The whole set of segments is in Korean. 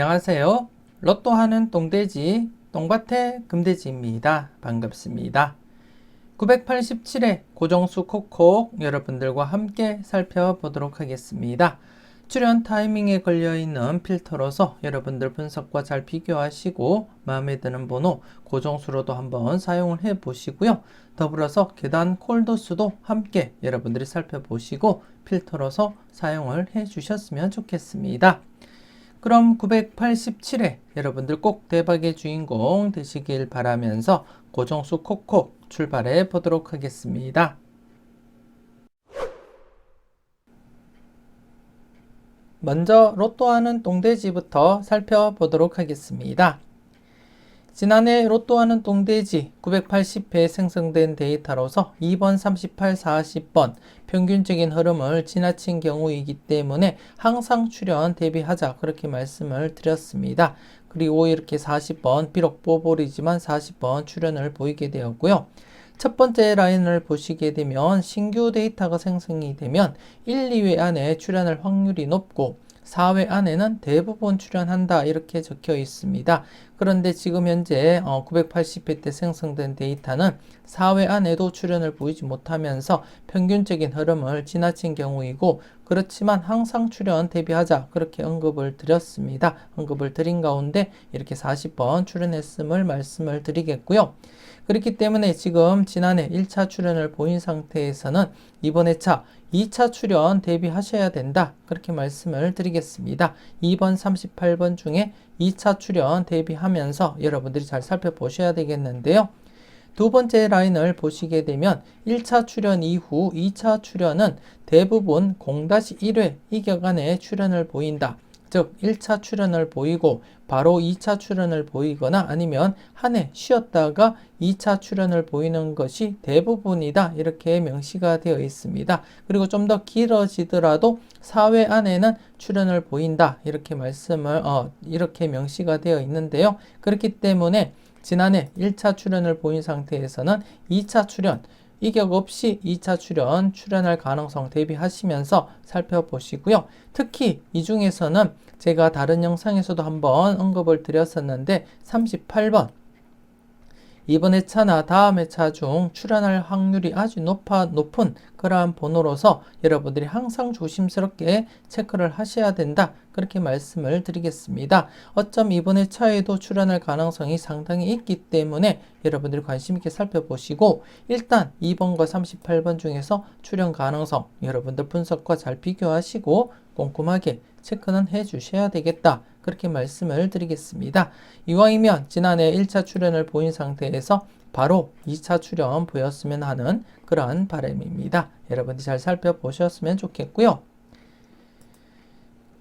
안녕하세요. 로또 하는 똥돼지, 똥밭의 금돼지입니다. 반갑습니다. 987회 고정수 콕콕 여러분들과 함께 살펴보도록 하겠습니다. 출연 타이밍에 걸려있는 필터로서 여러분들 분석과 잘 비교하시고 마음에 드는 번호 고정수로도 한번 사용을 해 보시고요. 더불어서 계단 콜도수도 함께 여러분들이 살펴보시고 필터로서 사용을 해 주셨으면 좋겠습니다. 그럼 987회 여러분들 꼭 대박의 주인공 되시길 바라면서 고정수 콕콕 출발해 보도록 하겠습니다. 먼저 로또하는 똥돼지부터 살펴보도록 하겠습니다. 지난해 로또하는 똥돼지 980회 생성된 데이터로서 2번, 38, 40번 평균적인 흐름을 지나친 경우이기 때문에 항상 출연 대비하자 그렇게 말씀을 드렸습니다. 그리고 이렇게 40번 비록 뽀볼이지만 40번 출연을 보이게 되었고요. 첫 번째 라인을 보시게 되면 신규 데이터가 생성이 되면 1, 2회 안에 출연할 확률이 높고 4회 안에는 대부분 출연한다 이렇게 적혀 있습니다. 그런데 지금 현재 980회 때 생성된 데이터는 4회 안에도 출연을 보이지 못하면서 평균적인 흐름을 지나친 경우이고, 그렇지만 항상 출연 대비하자 그렇게 언급을 드렸습니다. 언급을 드린 가운데 이렇게 40번 출연했음을 말씀을 드리겠고요. 그렇기 때문에 지금 지난해 1차 출연을 보인 상태에서는 이번 회차 2차 출연 대비하셔야 된다 그렇게 말씀을 드리겠습니다. 2번, 38번 중에 2차 출연 대비하면서 여러분들이 잘 살펴보셔야 되겠는데요. 두 번째 라인을 보시게 되면 1차 출연 이후 2차 출연은 대부분 0-1회 이격안에 출연을 보인다. 즉 1차 출연을 보이고 바로 2차 출연을 보이거나 아니면 한 해 쉬었다가 2차 출연을 보이는 것이 대부분이다 이렇게 명시가 되어 있습니다. 그리고 좀 더 길어지더라도 4회 안에는 출연을 보인다 이렇게 이렇게 명시가 되어 있는데요. 그렇기 때문에 지난해 1차 출연을 보인 상태에서는 2차 출연 이격 없이 2차 출연할 가능성 대비하시면서 살펴보시고요. 특히 이 중에서는 제가 다른 영상에서도 한번 언급을 드렸었는데 38번 이번 회차나 다음 회차 중 출연할 확률이 아주 높은 그러한 번호로서 여러분들이 항상 조심스럽게 체크를 하셔야 된다 그렇게 말씀을 드리겠습니다. 어쩜 이번 회차에도 출연할 가능성이 상당히 있기 때문에 여러분들이 관심 있게 살펴보시고 일단 2번과 38번 중에서 출연 가능성 여러분들 분석과 잘 비교하시고 꼼꼼하게 체크는 해 주셔야 되겠다 그렇게 말씀을 드리겠습니다. 이왕이면 지난해 1차 출연을 보인 상태에서 바로 2차 출연 보였으면 하는 그러한 바람입니다. 여러분들이 잘 살펴보셨으면 좋겠고요.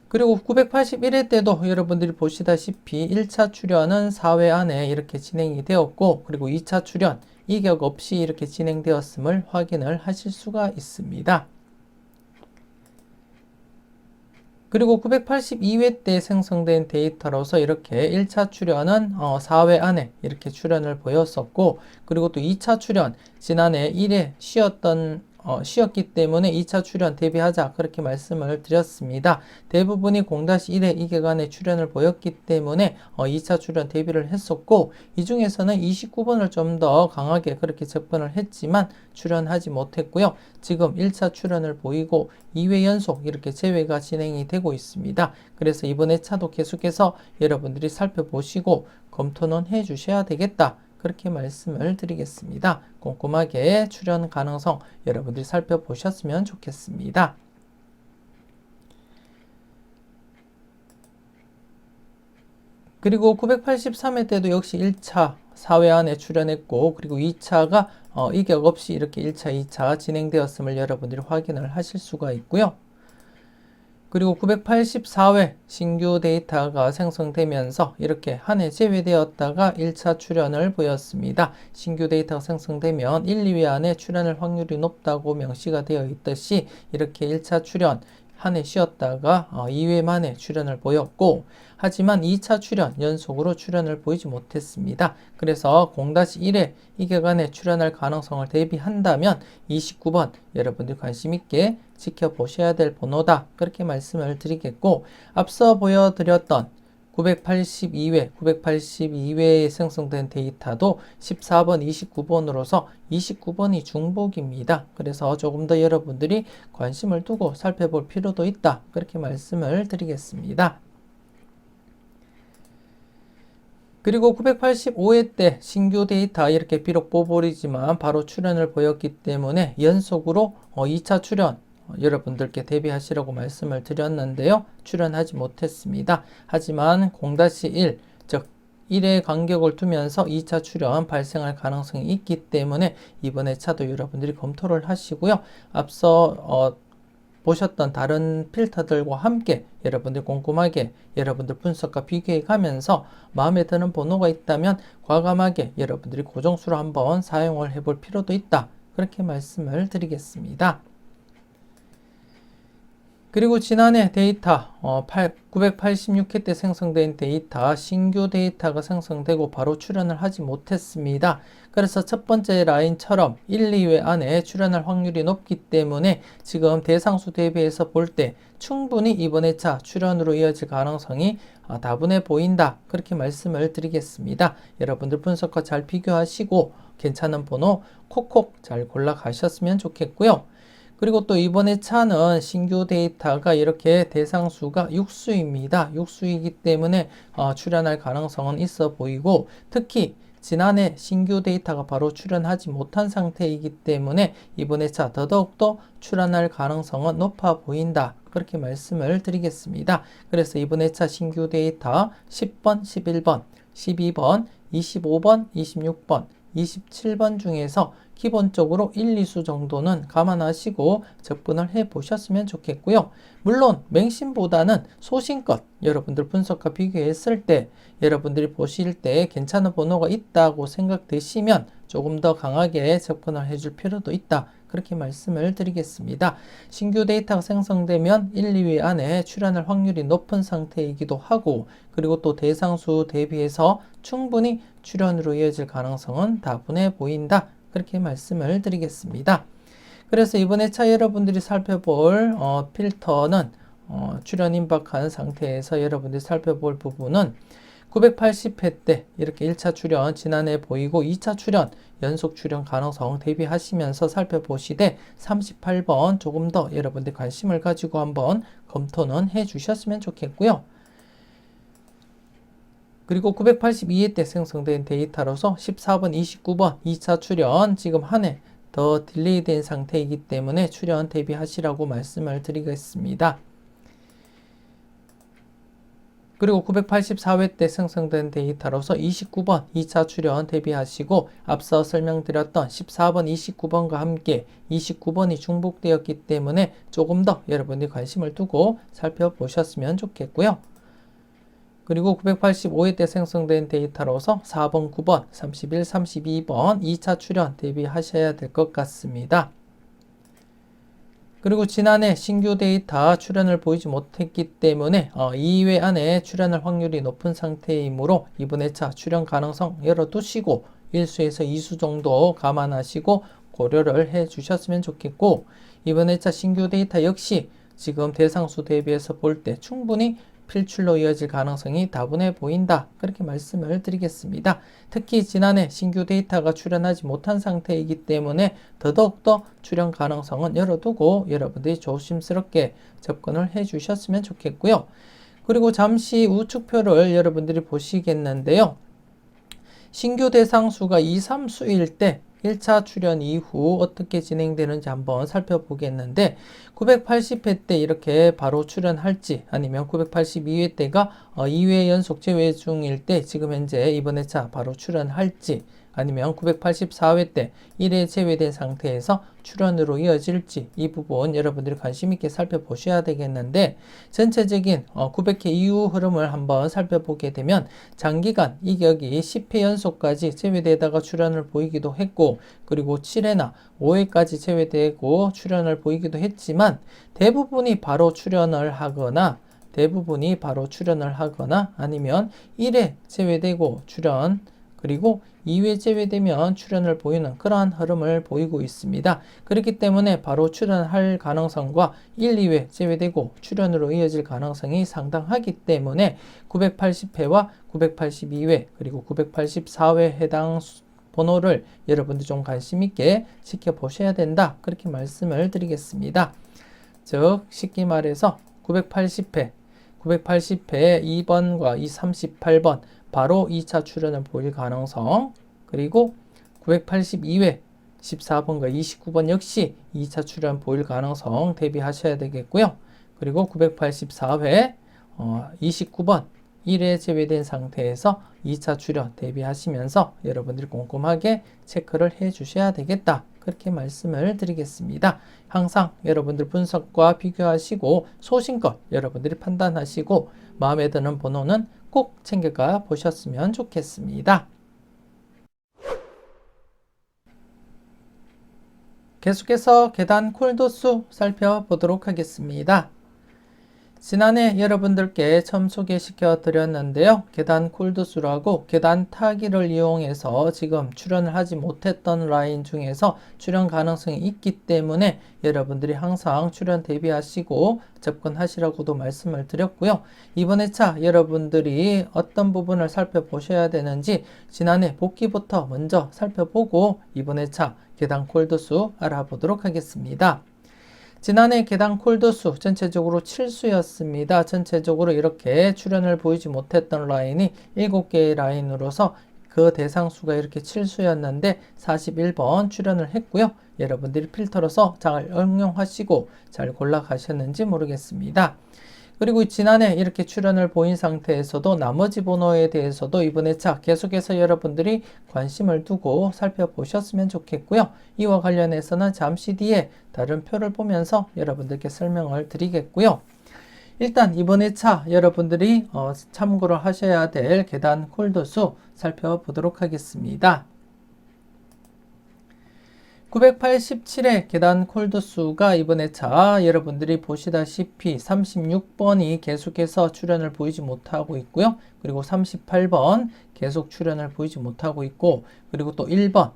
그리고 981회 때도 여러분들이 보시다시피 1차 출연은 4회 안에 이렇게 진행이 되었고, 그리고 2차 출연 이격 없이 이렇게 진행되었음을 확인을 하실 수가 있습니다. 그리고 982회 때 생성된 데이터로서 이렇게 1차 출연은 4회 안에 이렇게 출연을 보였었고, 그리고 또 2차 출연 지난해 1회 쉬었기 때문에 2차 출연 대비하자 그렇게 말씀을 드렸습니다. 대부분이 0-1회 이격안에 출연을 보였기 때문에 2차 출연 대비를 했었고, 이 중에서는 29번을 좀 더 강하게 그렇게 접근을 했지만 출연하지 못했고요. 지금 1차 출연을 보이고 2회 연속 이렇게 재회가 진행이 되고 있습니다. 그래서 이번 회차도 계속해서 여러분들이 살펴보시고 검토는 해 주셔야 되겠다 그렇게 말씀을 드리겠습니다. 꼼꼼하게 출연 가능성 여러분들이 살펴보셨으면 좋겠습니다. 그리고 983회 때도 역시 1차 4회 안에 출연했고, 그리고 2차가 이격 없이 이렇게 1차, 2차 진행되었음을 여러분들이 확인을 하실 수가 있고요. 그리고 984회 신규 데이터가 생성되면서 이렇게 한 해 제외되었다가 1차 출연을 보였습니다. 신규 데이터가 생성되면 1, 2회 안에 출연할 확률이 높다고 명시가 되어 있듯이 이렇게 1차 출연 한 해 쉬었다가 2회 만에 출연을 보였고, 하지만 2차 출연 연속으로 출연을 보이지 못했습니다. 그래서 0-1회 이격안에 출연할 가능성을 대비한다면 29번 여러분들 관심 있게 지켜보셔야 될 번호다 그렇게 말씀을 드리겠고, 앞서 보여드렸던 982회에 생성된 데이터도 14번, 29번으로서 29번이 중복입니다. 그래서 조금 더 여러분들이 관심을 두고 살펴볼 필요도 있다. 그렇게 말씀을 드리겠습니다. 그리고 985회 때 신규 데이터 이렇게 비록 뽑으리지만 바로 출현을 보였기 때문에 연속으로 2차 출현 여러분들께 대비하시라고 말씀을 드렸는데요. 출현하지 못했습니다. 하지만 0-1, 즉 1의 간격을 두면서 2차 출현 발생할 가능성이 있기 때문에 이번 회차도 여러분들이 검토를 하시고요. 앞서 보셨던 다른 필터들과 함께 여러분들 꼼꼼하게 여러분들 분석과 비교해 가면서 마음에 드는 번호가 있다면 과감하게 여러분들이 고정수로 한번 사용을 해볼 필요도 있다. 그렇게 말씀을 드리겠습니다. 그리고 지난해 데이터 986회 때 생성된 데이터 신규 데이터가 생성되고 바로 출현을 하지 못했습니다. 그래서 첫 번째 라인처럼 1, 2회 안에 출현할 확률이 높기 때문에 지금 대상수 대비해서 볼 때 충분히 이번 회차 출현으로 이어질 가능성이 다분해 보인다. 그렇게 말씀을 드리겠습니다. 여러분들 분석과 잘 비교하시고 괜찮은 번호 콕콕 잘 골라 가셨으면 좋겠고요. 그리고 또 이번 회차는 신규 데이터가 이렇게 대상수가 육수입니다. 육수이기 때문에 출현할 가능성은 있어 보이고 특히 지난해 신규 데이터가 바로 출현하지 못한 상태이기 때문에 이번 회차 더더욱더 출현할 가능성은 높아 보인다. 그렇게 말씀을 드리겠습니다. 그래서 이번 회차 신규 데이터 10번, 11번, 12번, 25번, 26번, 27번 중에서 기본적으로 1, 2수 정도는 감안하시고 접근을 해 보셨으면 좋겠고요. 물론 맹신보다는 소신껏 여러분들 분석과 비교했을 때 여러분들이 보실 때 괜찮은 번호가 있다고 생각되시면 조금 더 강하게 접근을 해줄 필요도 있다. 그렇게 말씀을 드리겠습니다. 신규 데이터가 생성되면 1, 2회 안에 출현할 확률이 높은 상태이기도 하고 그리고 또 대상수 대비해서 충분히 출현으로 이어질 가능성은 다분해 보인다. 그렇게 말씀을 드리겠습니다. 그래서 이번 회차 여러분들이 살펴볼 필터는 출현 임박한 상태에서 여러분들이 살펴볼 부분은 980회 때 이렇게 1차 출현 지난해 보이고 2차 출현 연속 출현 가능성 대비하시면서 살펴보시되 38번 조금 더 여러분들 관심을 가지고 한번 검토는 해 주셨으면 좋겠고요. 그리고 982회 때 생성된 데이터로서 14번, 29번 2차 출현 지금 한 해 더 딜레이 된 상태이기 때문에 출현 대비하시라고 말씀을 드리겠습니다. 그리고 984회 때 생성된 데이터로서 29번 2차 출현 대비하시고 앞서 설명드렸던 14번, 29번과 함께 29번이 중복되었기 때문에 조금 더 여러분들이 관심을 두고 살펴보셨으면 좋겠고요. 그리고 985회 때 생성된 데이터로서 4번, 9번, 31, 32번 2차 출현 대비하셔야 될 것 같습니다. 그리고 지난해 신규 데이터 출현을 보이지 못했기 때문에 2회 안에 출현할 확률이 높은 상태이므로 이번 회차 출현 가능성 열어두시고 1수에서 2수 정도 감안하시고 고려를 해 주셨으면 좋겠고 이번 회차 신규 데이터 역시 지금 대상수 대비해서 볼 때 충분히 필출로 이어질 가능성이 다분해 보인다. 그렇게 말씀을 드리겠습니다. 특히 지난해 신규 데이터가 출현하지 못한 상태이기 때문에 더더욱더 출현 가능성은 열어두고 여러분들이 조심스럽게 접근을 해 주셨으면 좋겠고요. 그리고 잠시 우측표를 여러분들이 보시겠는데요. 신규 대상수가 2, 3수일 때 1차 출현 이후 어떻게 진행되는지 한번 살펴보겠는데 980회 때 이렇게 바로 출현할지 아니면 982회 때가 2회 연속 제외 중일 때 지금 현재 이번 회차 바로 출현할지 아니면 984회 때 1회 제외된 상태에서 출현으로 이어질지 이 부분 여러분들이 관심 있게 살펴보셔야 되겠는데 전체적인 900회 이후 흐름을 한번 살펴보게 되면 장기간 이격이 10회 연속까지 제외되다가 출현을 보이기도 했고 그리고 7회나 5회까지 제외되고 출현을 보이기도 했지만 대부분이 바로 출현을 하거나 아니면 1회 제외되고 출현 그리고 2회 제외되면 출현을 보이는 그러한 흐름을 보이고 있습니다. 그렇기 때문에 바로 출현할 가능성과 1, 2회 제외되고 출현으로 이어질 가능성이 상당하기 때문에 980회와 982회 그리고 984회 해당 번호를 여러분들 좀 관심 있게 지켜보셔야 된다. 그렇게 말씀을 드리겠습니다. 즉 쉽게 말해서 980회 2번과 238번 바로 2차 출현을 보일 가능성, 그리고 982회 14번과 29번 역시 2차 출현 보일 가능성 대비하셔야 되겠고요. 그리고 984회 29번 1회 제외된 상태에서 2차 출현 대비하시면서 여러분들이 꼼꼼하게 체크를 해 주셔야 되겠다. 그렇게 말씀을 드리겠습니다. 항상 여러분들 분석과 비교하시고 소신껏 여러분들이 판단하시고 마음에 드는 번호는 꼭 챙겨가 보셨으면 좋겠습니다. 계속해서 계단 콜도수 살펴보도록 하겠습니다. 지난해 여러분들께 처음 소개시켜 드렸는데요. 계단 콜도수라고 계단 타기를 이용해서 지금 출현을 하지 못했던 라인 중에서 출현 가능성이 있기 때문에 여러분들이 항상 출현 대비하시고 접근하시라고도 말씀을 드렸고요. 이번 회차 여러분들이 어떤 부분을 살펴보셔야 되는지 지난해 복귀부터 먼저 살펴보고 이번 회차 계단 콜도수 알아보도록 하겠습니다. 지난해 계단 콜도수 전체적으로 7수였습니다. 전체적으로 이렇게 출현을 보이지 못했던 라인이 7개의 라인으로서 그 대상수가 이렇게 7수였는데 41번 출현을 했고요. 여러분들이 필터로서 잘 응용하시고 잘 골라가셨는지 모르겠습니다. 그리고 지난해 이렇게 출현을 보인 상태에서도 나머지 번호에 대해서도 이번 회차 계속해서 여러분들이 관심을 두고 살펴보셨으면 좋겠고요. 이와 관련해서는 잠시 뒤에 다른 표를 보면서 여러분들께 설명을 드리겠고요. 일단 이번 회차 여러분들이 참고를 하셔야 될 계단 콜도수 살펴보도록 하겠습니다. 987의 계단 콜도수가 이번 회차 여러분들이 보시다시피 36번이 계속해서 출현을 보이지 못하고 있고요. 그리고 38번 계속 출현을 보이지 못하고 있고, 그리고 또 1번,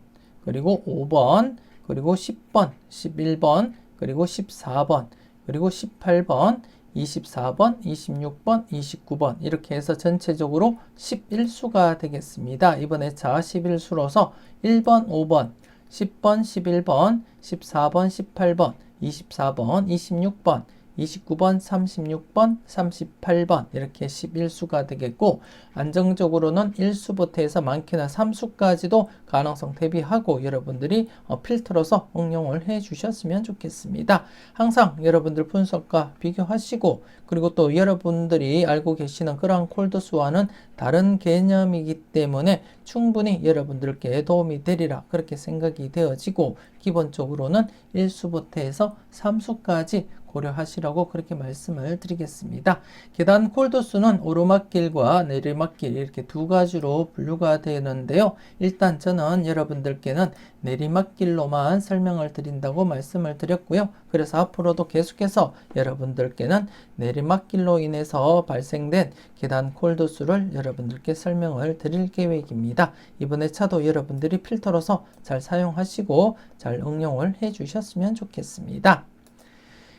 그리고 5번, 그리고 10번, 11번, 그리고 14번, 그리고 18번, 24번, 26번, 29번 이렇게 해서 전체적으로 11수가 되겠습니다. 이번 회차 11수로서 1번, 5번, 10번, 11번, 14번, 18번, 24번, 26번, 29번, 36번, 38번 이렇게 11수가 되겠고, 안정적으로는 1수부터 해서 많게는 3수까지도 가능성 대비하고 여러분들이 필터로서 응용을 해 주셨으면 좋겠습니다. 항상 여러분들 분석과 비교하시고, 그리고 또 여러분들이 알고 계시는 그러한 콜도수와는 다른 개념이기 때문에 충분히 여러분들께 도움이 되리라 그렇게 생각이 되어지고, 기본적으로는 1수부터 해서 3수까지 고려하시라고 그렇게 말씀을 드리겠습니다. 계단 콜도수는 오르막길과 내리막길 이렇게 두 가지로 분류가 되는데요. 일단 저는 여러분들께는 내리막길로만 설명을 드린다고 말씀을 드렸고요. 그래서 앞으로도 계속해서 여러분들께는 내리막길로 인해서 발생된 계단 콜도수를 여러분들께 설명을 드릴 계획입니다. 이번 회차도 여러분들이 필터로서 잘 사용하시고 잘 응용을 해 주셨으면 좋겠습니다.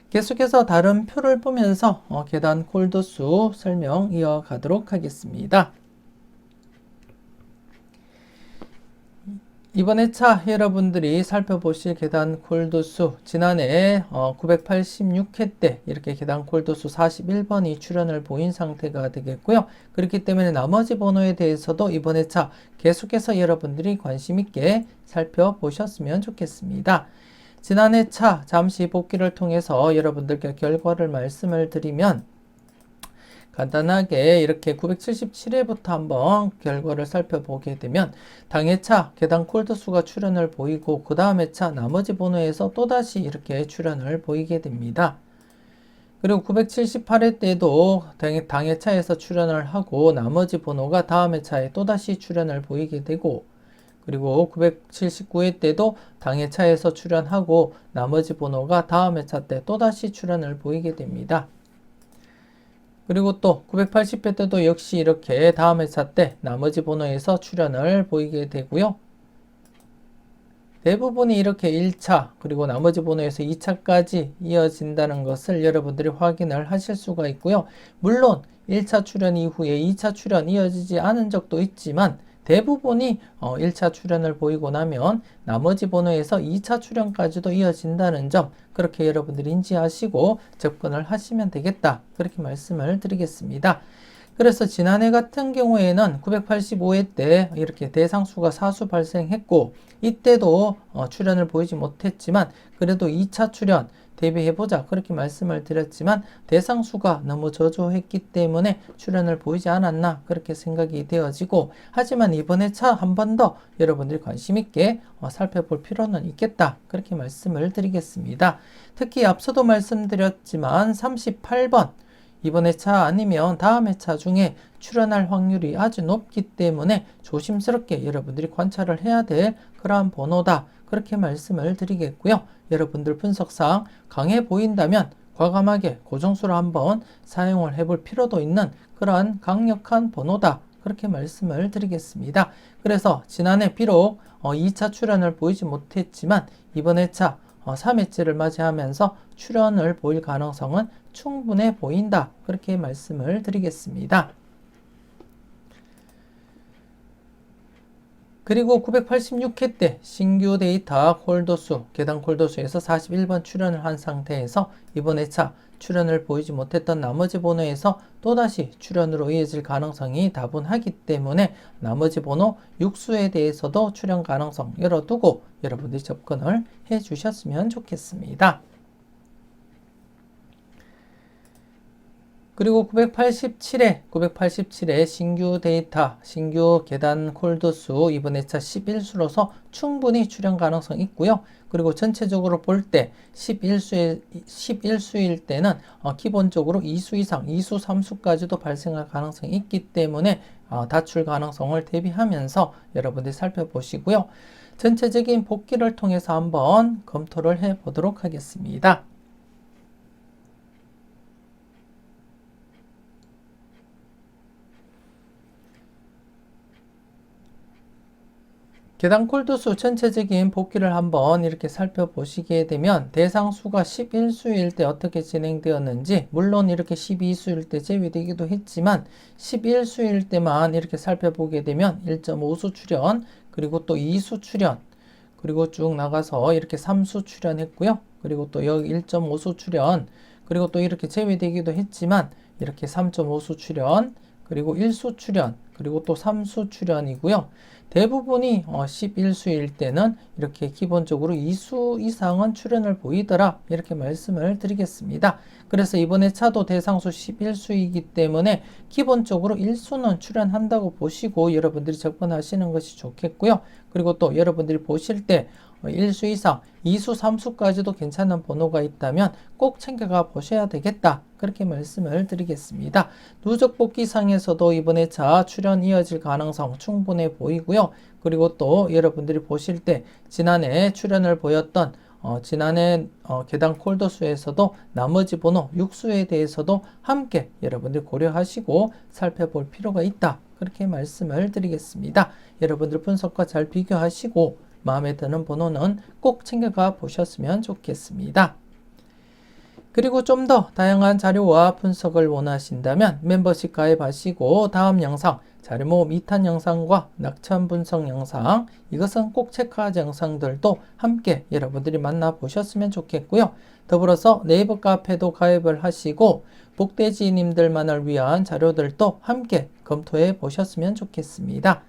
계속해서 다른 표를 보면서 계단 콜도수 설명 이어가도록 하겠습니다. 이번 회차 여러분들이 살펴보실 계단 콜도수, 지난해 986회 때 이렇게 계단 콜도수 41번이 출현을 보인 상태가 되겠고요. 그렇기 때문에 나머지 번호에 대해서도 이번 회차 계속해서 여러분들이 관심 있게 살펴보셨으면 좋겠습니다. 지난 회차 잠시 복귀를 통해서 여러분들께 결과를 말씀을 드리면, 간단하게 이렇게 977회부터 한번 결과를 살펴보게 되면 당회차 계단 콜도수가 출현을 보이고, 그 다음 회차 나머지 번호에서 또다시 이렇게 출현을 보이게 됩니다. 그리고 978회 때도 당회차에서 출현을 하고 나머지 번호가 다음 회차에 또다시 출현을 보이게 되고, 그리고 979회 때도 당회차에서 출현하고 나머지 번호가 다음 회차 때 또다시 출현을 보이게 됩니다. 그리고 또 980회 때도 역시 이렇게 다음 회차 때 나머지 번호에서 출현을 보이게 되고요. 대부분이 이렇게 1차 그리고 나머지 번호에서 2차까지 이어진다는 것을 여러분들이 확인을 하실 수가 있고요. 물론 1차 출현 이후에 2차 출현 이어지지 않은 적도 있지만 대부분이 1차 출현을 보이고 나면 나머지 번호에서 2차 출현까지도 이어진다는 점, 그렇게 여러분들이 인지하시고 접근을 하시면 되겠다, 그렇게 말씀을 드리겠습니다. 그래서 지난해 같은 경우에는 985회 때 이렇게 대상수가 사수 발생했고, 이때도 출현을 보이지 못했지만 그래도 2차 출현 대비해보자, 그렇게 말씀을 드렸지만 대상수가 너무 저조했기 때문에 출현을 보이지 않았나, 그렇게 생각이 되어지고, 하지만 이번에 차 한 번 더 여러분들이 관심 있게 살펴볼 필요는 있겠다, 그렇게 말씀을 드리겠습니다. 특히 앞서도 말씀드렸지만 38번 이번 회차 아니면 다음 회차 중에 출현할 확률이 아주 높기 때문에 조심스럽게 여러분들이 관찰을 해야 될 그러한 번호다, 그렇게 말씀을 드리겠고요. 여러분들 분석상 강해 보인다면 과감하게 고정수로 한번 사용을 해볼 필요도 있는 그러한 강력한 번호다, 그렇게 말씀을 드리겠습니다. 그래서 지난해 비록 2차 출현을 보이지 못했지만 이번 회차 3회째를 맞이하면서 출현을 보일 가능성은 충분해 보인다, 그렇게 말씀을 드리겠습니다. 그리고 986회 때 신규 데이터 콜도수, 계단 콜도수에서 41번 출현을 한 상태에서 이번 회차 출현을 보이지 못했던 나머지 번호에서 또다시 출현으로 이어질 가능성이 다분하기 때문에 나머지 번호 6수에 대해서도 출현 가능성 열어두고 여러분들이 접근을 해 주셨으면 좋겠습니다. 그리고 987회 신규 데이터, 신규 계단 콜도수 이번 회차 11수로서 충분히 출현 가능성 있고요. 그리고 전체적으로 볼 때 11수일 때는 기본적으로 2수 이상, 2수, 3수까지도 발생할 가능성이 있기 때문에 다출 가능성을 대비하면서 여러분들이 살펴보시고요. 전체적인 복기를 통해서 한번 검토를 해 보도록 하겠습니다. 계단 콜도수 전체적인 복기를 한번 이렇게 살펴보시게 되면 대상수가 11수일 때 어떻게 진행되었는지, 물론 이렇게 12수일 때 제외되기도 했지만 11수일 때만 이렇게 살펴보게 되면 1.5수 출현, 그리고 또 2수 출현, 그리고 쭉 나가서 이렇게 3수 출현했고요. 그리고 또 여기 1.5수 출현, 그리고 또 이렇게 제외되기도 했지만 이렇게 3.5수 출현, 그리고 1수 출현, 그리고 또 3수 출현이고요. 대부분이 11수일 때는 이렇게 기본적으로 2수 이상은 출현을 보이더라, 이렇게 말씀을 드리겠습니다. 그래서 이번에 차도 대상수 11수이기 때문에 기본적으로 1수는 출현한다고 보시고 여러분들이 접근하시는 것이 좋겠고요. 그리고 또 여러분들이 보실 때 1수 이상, 2수, 3수까지도 괜찮은 번호가 있다면 꼭 챙겨가 보셔야 되겠다, 그렇게 말씀을 드리겠습니다. 누적 복귀상에서도 이번에 차 출현 이어질 가능성 충분해 보이고요. 그리고 또 여러분들이 보실 때 지난해 출현을 보였던 지난해 계단 콜도수에서도 나머지 번호 6수에 대해서도 함께 여러분들 고려하시고 살펴볼 필요가 있다, 그렇게 말씀을 드리겠습니다. 여러분들 분석과 잘 비교하시고 마음에 드는 번호는 꼭 챙겨가 보셨으면 좋겠습니다. 그리고 좀 더 다양한 자료와 분석을 원하신다면 멤버십 가입하시고 다음 영상, 자료 모음 2탄 영상과 낙천 분석 영상, 이것은 꼭 체크하지 영상들도 함께 여러분들이 만나보셨으면 좋겠고요. 더불어서 네이버 카페도 가입을 하시고 복돼지님들만을 위한 자료들도 함께 검토해 보셨으면 좋겠습니다.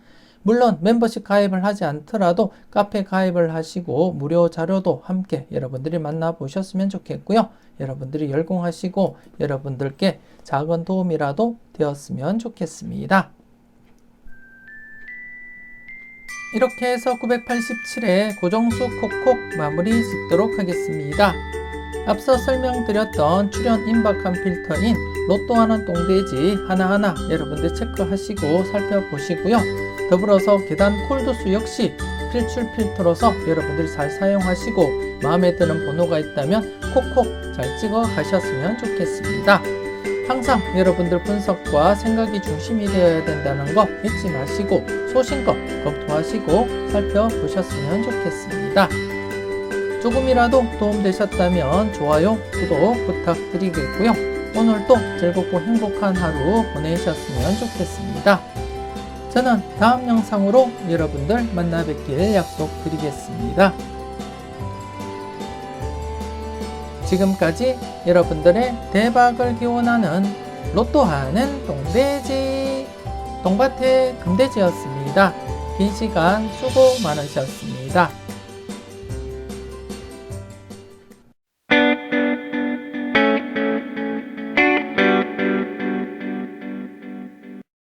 물론 멤버십 가입을 하지 않더라도 카페 가입을 하시고 무료 자료도 함께 여러분들이 만나보셨으면 좋겠고요. 여러분들이 열공하시고 여러분들께 작은 도움이라도 되었으면 좋겠습니다. 이렇게 해서 987회 고정수 콕콕 마무리 짓도록 하겠습니다. 앞서 설명드렸던 출현 임박한 필터인 로또하는 똥돼지 하나하나 여러분들 체크하시고 살펴보시고요. 더불어서 계단 콜도수 역시 필출 필터로서 여러분들이 잘 사용하시고 마음에 드는 번호가 있다면 콕콕 잘 찍어 가셨으면 좋겠습니다. 항상 여러분들 분석과 생각이 중심이 되어야 된다는 거 잊지 마시고 소신껏 검토하시고 살펴보셨으면 좋겠습니다. 조금이라도 도움되셨다면 좋아요, 구독 부탁드리겠고요. 오늘도 즐겁고 행복한 하루 보내셨으면 좋겠습니다. 저는 다음 영상으로 여러분들 만나 뵙길 약속드리겠습니다. 지금까지 여러분들의 대박을 기원하는 로또하는 똥돼지 똥밭의 금돼지였습니다. 긴 시간 수고 많으셨습니다.